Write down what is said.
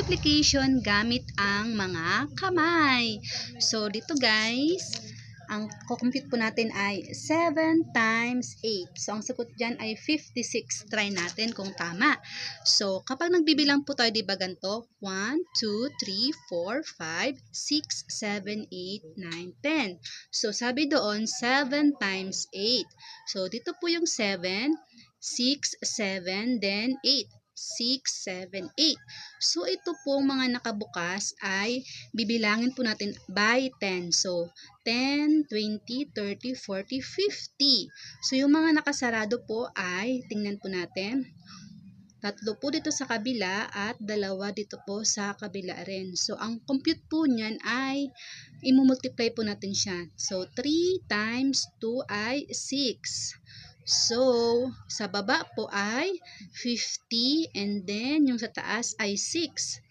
Multiplication gamit ang mga kamay. So, dito guys, ang kukumpute po natin ay 7 times 8. So, ang sagot dyan ay 56. Try natin kung tama. So, kapag nagbibilang po tayo, di ba ganito? 1, 2, 3, 4, 5, 6, 7, 8, 9, 10. So, sabi doon, 7 times 8. So, dito po yung 7, 6, 7, then 8. 6, 7, 8. So, ito po mga nakabukas ay bibilangin po natin by 10. So, 10, 20, 30, 40, 50. So, yung mga nakasarado po ay, tingnan po natin, tatlo po dito sa kabila at dalawa dito po sa kabila rin. So, ang compute po niyan ay imumultiply po natin siya. So, 3 times 2 ay 6. So, sa baba po ay 50 and then yung sa taas ay 6.